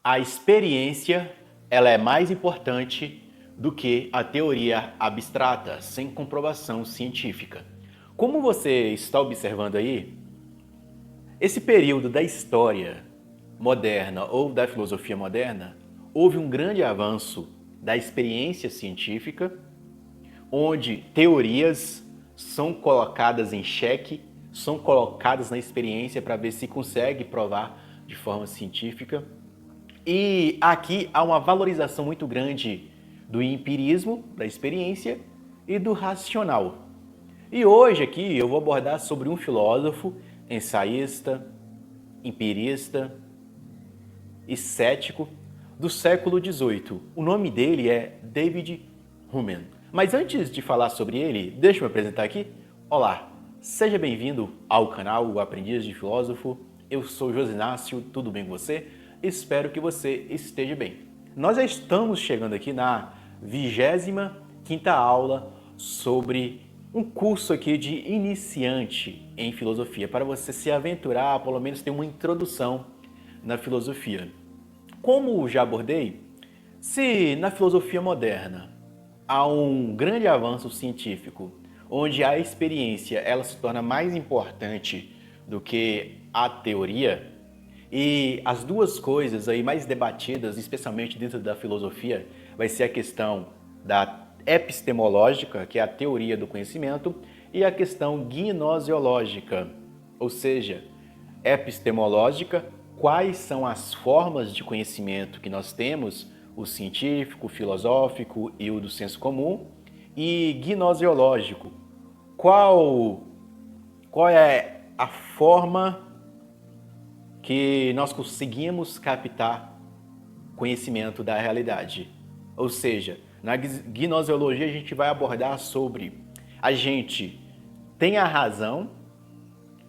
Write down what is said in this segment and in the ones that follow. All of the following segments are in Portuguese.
A experiência, ela é mais importante do que a teoria abstrata, sem comprovação científica. Como você está observando aí, esse período da história moderna ou da filosofia moderna, houve um grande avanço da experiência científica, onde teorias são colocadas em xeque, são colocadas na experiência para ver se consegue provar de forma científica. E aqui há uma valorização muito grande do empirismo, da experiência, e do racional. E hoje aqui eu vou abordar sobre um filósofo, ensaísta, empirista e cético do século XVIII. O nome dele é David Hume. Mas antes de falar sobre ele, deixa eu me apresentar aqui. Olá, seja bem-vindo ao canal O Aprendiz de Filósofo. Eu sou Josinácio, tudo bem com você? Espero que você esteja bem. Nós já estamos chegando aqui na 25ª aula sobre um curso aqui de iniciante em filosofia, para você se aventurar, pelo menos ter uma introdução na filosofia. Como já abordei, se na filosofia moderna há um grande avanço científico, onde a experiência ela se torna mais importante do que a teoria, e as duas coisas aí mais debatidas, especialmente dentro da filosofia, vai ser a questão da epistemológica, que é a teoria do conhecimento, e a questão gnoseológica, ou seja, epistemológica, quais são as formas de conhecimento que nós temos, o científico, o filosófico e o do senso comum, e gnoseológico, qual é a forma que nós conseguimos captar conhecimento da realidade. Ou seja, na gnoseologia a gente vai abordar sobre a gente tem a razão,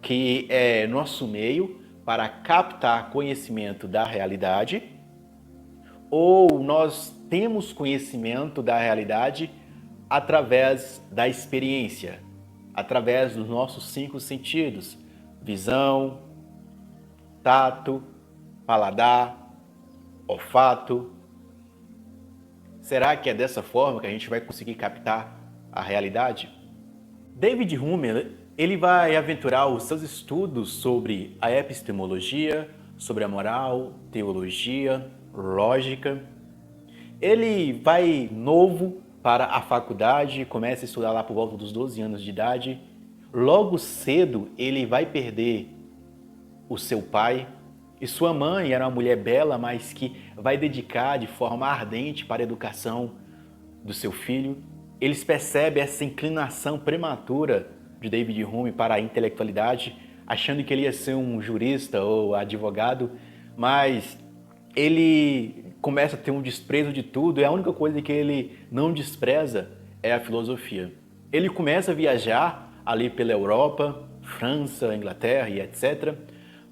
que é nosso meio para captar conhecimento da realidade, ou nós temos conhecimento da realidade através da experiência, através dos nossos 5 sentidos, visão, tato, paladar, olfato. Será que é dessa forma que a gente vai conseguir captar a realidade? David Hume, ele vai aventurar os seus estudos sobre a epistemologia, sobre a moral, teologia, lógica. Ele vai novo para a faculdade, começa a estudar lá por volta dos 12 anos de idade. Logo cedo ele vai perder o seu pai, e sua mãe era uma mulher bela, mas que vai dedicar de forma ardente para a educação do seu filho. Eles percebem essa inclinação prematura de David Hume para a intelectualidade, achando que ele ia ser um jurista ou advogado, mas ele começa a ter um desprezo de tudo, e a única coisa que ele não despreza é a filosofia. Ele começa a viajar ali pela Europa, França, Inglaterra e etc.,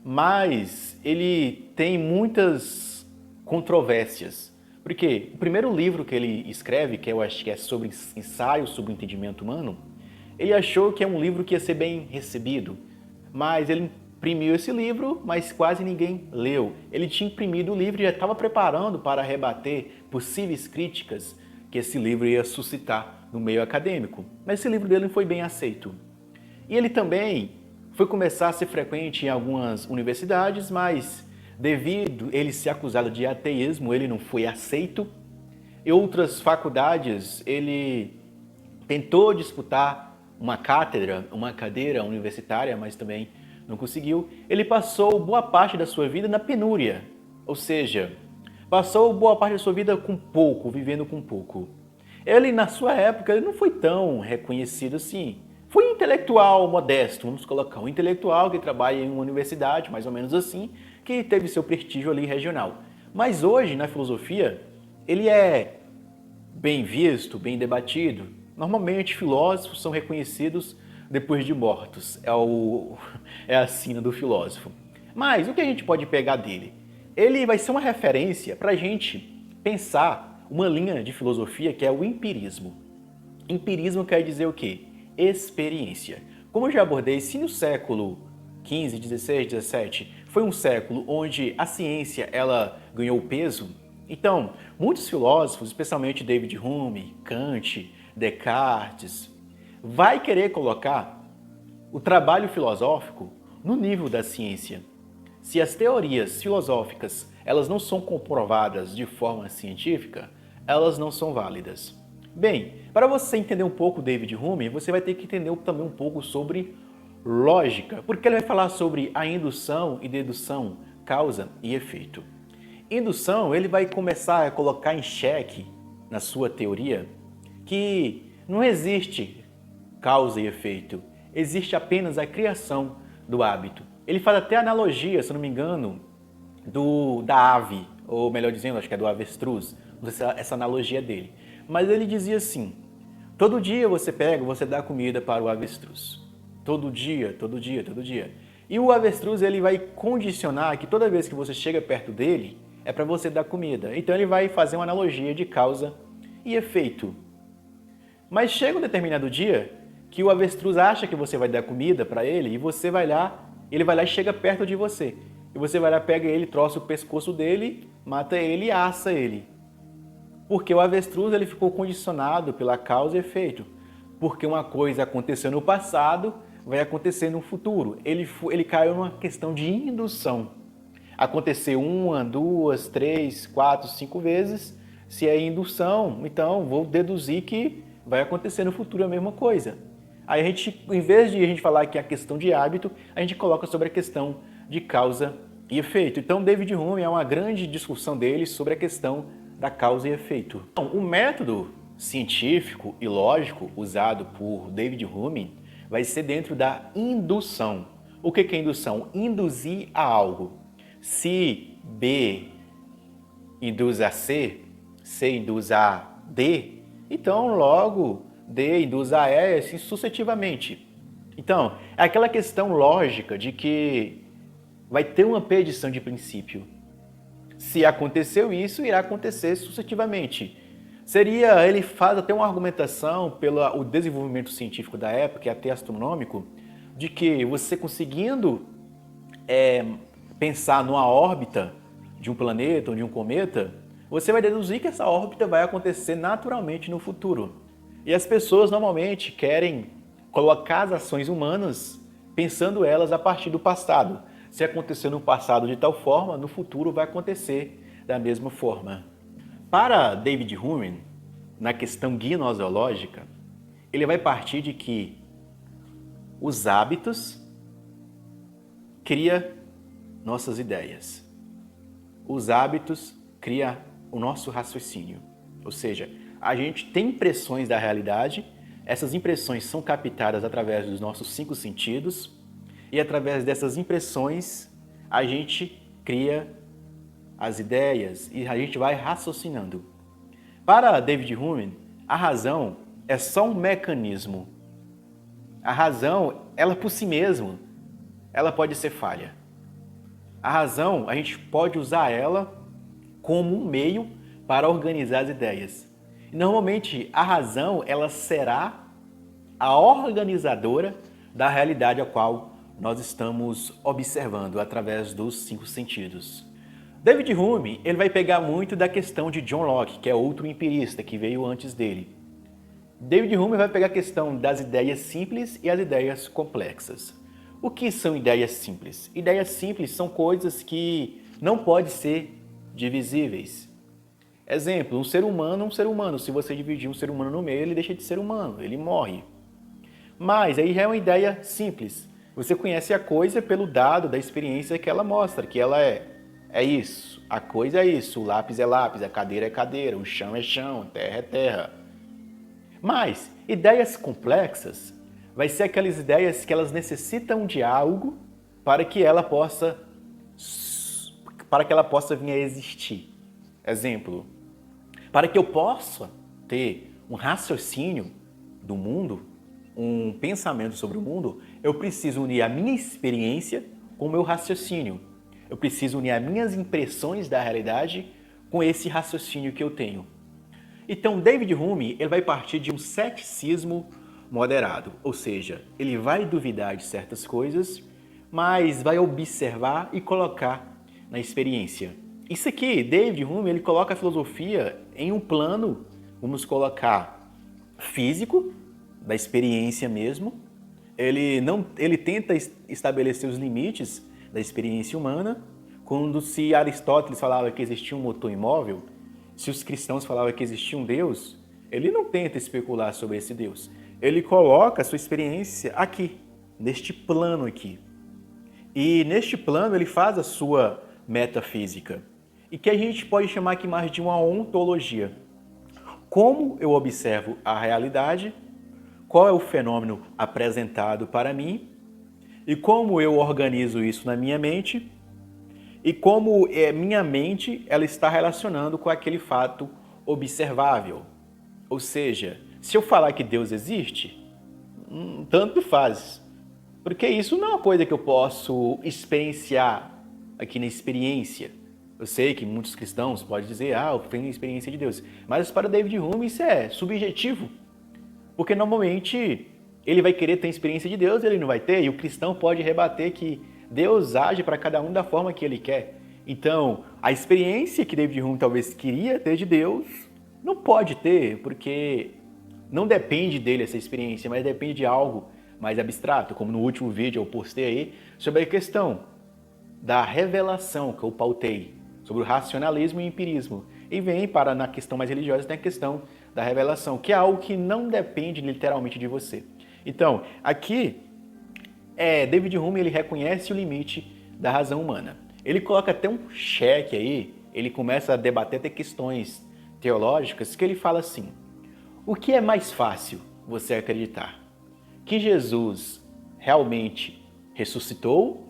mas ele tem muitas controvérsias. Porque o primeiro livro que ele escreve, que eu acho que é sobre ensaio sobre o entendimento humano, ele achou que é um livro que ia ser bem recebido, mas ele imprimiu esse livro, mas quase ninguém leu. Ele tinha imprimido o livro e já estava preparando para rebater possíveis críticas que esse livro ia suscitar no meio acadêmico. Mas esse livro dele não foi bem aceito. E ele também foi começar a ser frequente em algumas universidades, mas devido a ele ser acusado de ateísmo, ele não foi aceito. Em outras faculdades, ele tentou disputar uma cátedra, uma cadeira universitária, mas também não conseguiu. Ele passou boa parte da sua vida na penúria, ou seja, passou boa parte da sua vida com pouco, vivendo com pouco. Ele, na sua época, ele não foi tão reconhecido assim. Foi um intelectual modesto, vamos colocar, um intelectual que trabalha em uma universidade, mais ou menos assim, que teve seu prestígio ali regional. Mas hoje, na filosofia, ele é bem visto, bem debatido. Normalmente, filósofos são reconhecidos depois de mortos. É a sina do filósofo. Mas o que a gente pode pegar dele? Ele vai ser uma referência para a gente pensar uma linha de filosofia que é o empirismo. Empirismo quer dizer o quê? Experiência. Como eu já abordei, se no século XV, XVI, XVII foi um século onde a ciência ela ganhou peso. Então, muitos filósofos, especialmente David Hume, Kant, Descartes, vai querer colocar o trabalho filosófico no nível da ciência. Se as teorias filosóficas elas não são comprovadas de forma científica, elas não são válidas. Bem, para você entender um pouco David Hume, você vai ter que entender também um pouco sobre lógica, porque ele vai falar sobre a indução e dedução, causa e efeito. Indução, ele vai começar a colocar em xeque, na sua teoria, que não existe causa e efeito, existe apenas a criação do hábito. Ele faz até analogia, se não me engano, da ave, ou melhor dizendo, acho que é do avestruz, essa analogia dele. Mas ele dizia assim, todo dia você dá comida para o avestruz. Todo dia, todo dia, todo dia. E o avestruz ele vai condicionar que toda vez que você chega perto dele, é para você dar comida. Então ele vai fazer uma analogia de causa e efeito. Mas chega um determinado dia que o avestruz acha que você vai dar comida para ele e você vai lá, ele vai lá e chega perto de você. E você vai lá, pega ele, troça o pescoço dele, mata ele e assa ele. Porque o avestruz ele ficou condicionado pela causa e efeito. Porque uma coisa aconteceu no passado, vai acontecer no futuro. Ele caiu numa questão de indução. Aconteceu 1, 2, 3, 4, 5 vezes. Se é indução, então vou deduzir que vai acontecer no futuro a mesma coisa. Aí a gente, em vez de a gente falar que é a questão de hábito, a gente coloca sobre a questão de causa e efeito. Então David Hume é uma grande discussão dele sobre a questão da causa e efeito. Então, o método científico e lógico usado por David Hume vai ser dentro da indução. O que é indução? Induzir a algo. Se B induz a C, C induz a D, então logo D induz a E, assim sucessivamente. Então, é aquela questão lógica de que vai ter uma predição de princípio. Se aconteceu isso, irá acontecer sucessivamente. Ele faz até uma argumentação pelo desenvolvimento científico da época, até astronômico, de que você conseguindo pensar numa órbita de um planeta ou de um cometa, você vai deduzir que essa órbita vai acontecer naturalmente no futuro. E as pessoas normalmente querem colocar as ações humanas pensando elas a partir do passado. Se aconteceu no passado de tal forma, no futuro vai acontecer da mesma forma. Para David Hume, na questão gnoseológica, ele vai partir de que os hábitos criam nossas ideias. Os hábitos criam o nosso raciocínio. Ou seja, a gente tem impressões da realidade, essas impressões são captadas através dos nossos 5 sentidos e através dessas impressões a gente cria as ideias e a gente vai raciocinando. Para David Hume, a razão é só um mecanismo. A razão, ela por si mesma, ela pode ser falha. A razão, a gente pode usar ela como um meio para organizar as ideias. E, normalmente, a razão, ela será a organizadora da realidade a qual nós estamos observando através dos 5 sentidos. David Hume, ele vai pegar muito da questão de John Locke, que é outro empirista que veio antes dele. David Hume vai pegar a questão das ideias simples e as ideias complexas. O que são ideias simples? Ideias simples são coisas que não podem ser divisíveis. Exemplo, um ser humano é um ser humano. Se você dividir um ser humano no meio, ele deixa de ser humano, ele morre. Mas aí já é uma ideia simples. Você conhece a coisa pelo dado da experiência que ela mostra, que ela é isso, a coisa é isso, o lápis é lápis, a cadeira é cadeira, o chão é chão, a terra é terra. Mas ideias complexas vai ser aquelas ideias que elas necessitam de algo para que ela possa vir a existir. Exemplo, para que eu possa ter um raciocínio do mundo, um pensamento sobre o mundo, eu preciso unir a minha experiência com o meu raciocínio. Eu preciso unir as minhas impressões da realidade com esse raciocínio que eu tenho. Então, David Hume ele vai partir de um ceticismo moderado, ou seja, ele vai duvidar de certas coisas, mas vai observar e colocar na experiência. Isso aqui, David Hume, ele coloca a filosofia em um plano, vamos colocar, físico, da experiência mesmo. Ele tenta estabelecer os limites da experiência humana. Quando se Aristóteles falava que existia um motor imóvel, se os cristãos falavam que existia um Deus, ele não tenta especular sobre esse Deus. Ele coloca a sua experiência aqui, neste plano aqui. E neste plano ele faz a sua metafísica, e que a gente pode chamar aqui mais de uma ontologia. Como eu observo a realidade, qual é o fenômeno apresentado para mim, e como eu organizo isso na minha mente, e como minha mente ela está relacionando com aquele fato observável. Ou seja, se eu falar que Deus existe, tanto faz, porque isso não é uma coisa que eu posso experienciar aqui na experiência. Eu sei que muitos cristãos podem dizer, eu tenho a experiência de Deus, mas para David Hume isso é subjetivo, porque normalmente ele vai querer ter a experiência de Deus, ele não vai ter, e o cristão pode rebater que Deus age para cada um da forma que ele quer. Então, a experiência que David Hume talvez queria ter de Deus, não pode ter, porque não depende dele essa experiência, mas depende de algo mais abstrato, como no último vídeo eu postei aí, sobre a questão da revelação que eu pautei, sobre o racionalismo e o empirismo. E vem para, na questão mais religiosa, tem a questão da revelação, que é algo que não depende literalmente de você. Então, aqui, David Hume ele reconhece o limite da razão humana. Ele coloca até um cheque aí, ele começa a debater até questões teológicas, que ele fala assim, o que é mais fácil você acreditar? Que Jesus realmente ressuscitou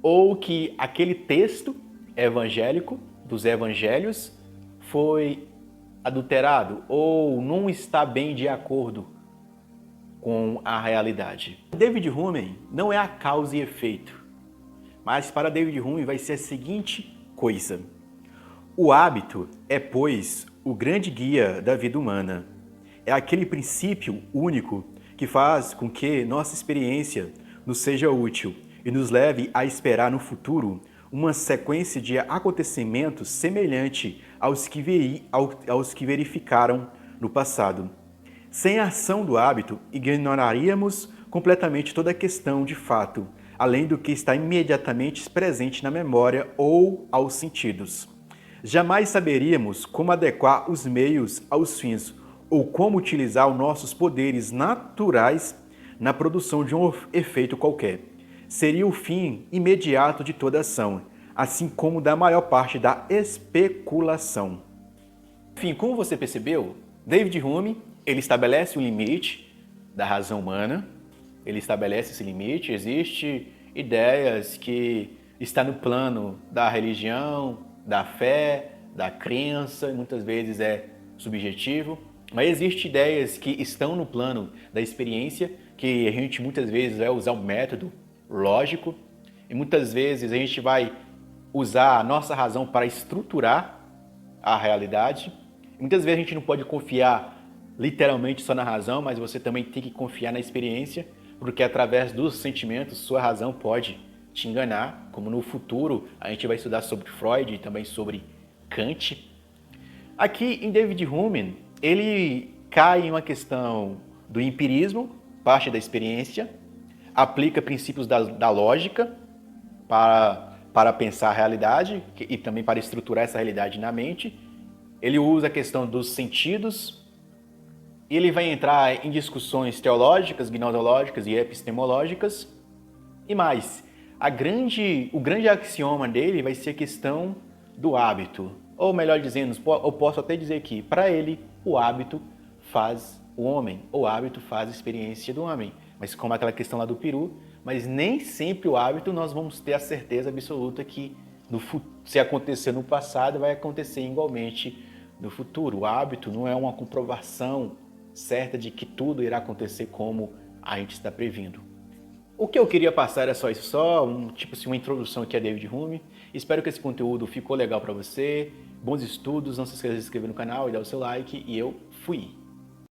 ou que aquele texto evangélico dos evangelhos foi adulterado ou não está bem de acordo com a realidade? David Hume não é a causa e efeito, mas para David Hume vai ser a seguinte coisa. O hábito é, pois, o grande guia da vida humana. É aquele princípio único que faz com que nossa experiência nos seja útil e nos leve a esperar no futuro uma sequência de acontecimentos semelhante aos que verificaram no passado. Sem a ação do hábito, ignoraríamos completamente toda a questão de fato, além do que está imediatamente presente na memória ou aos sentidos. Jamais saberíamos como adequar os meios aos fins ou como utilizar os nossos poderes naturais na produção de um efeito qualquer. Seria o fim imediato de toda ação, assim como da maior parte da especulação. Enfim, como você percebeu, David Hume ele estabelece o limite da razão humana, ele estabelece esse limite, existem ideias que estão no plano da religião, da fé, da crença, e muitas vezes é subjetivo, mas existem ideias que estão no plano da experiência, que a gente muitas vezes vai usar um método lógico, e muitas vezes a gente vai usar a nossa razão para estruturar a realidade. Muitas vezes a gente não pode confiar literalmente só na razão, mas você também tem que confiar na experiência, porque através dos sentimentos sua razão pode te enganar, como no futuro a gente vai estudar sobre Freud e também sobre Kant. Aqui em David Hume, ele cai em uma questão do empirismo, parte da experiência, aplica princípios da lógica para pensar a realidade e também para estruturar essa realidade na mente. Ele usa a questão dos sentidos, e ele vai entrar em discussões teológicas, gnoseológicas e epistemológicas. E mais, o grande axioma dele vai ser a questão do hábito. Ou melhor dizendo, eu posso até dizer que, para ele, o hábito faz o homem, o hábito faz a experiência do homem. Mas como aquela questão lá do peru, mas nem sempre o hábito nós vamos ter a certeza absoluta que se acontecer no passado, vai acontecer igualmente no futuro. O hábito não é uma comprovação certa de que tudo irá acontecer como a gente está previndo. O que eu queria passar era só isso, uma introdução aqui a David Hume. Espero que esse conteúdo ficou legal para você. Bons estudos, não se esqueça de se inscrever no canal e dar o seu like. E eu fui!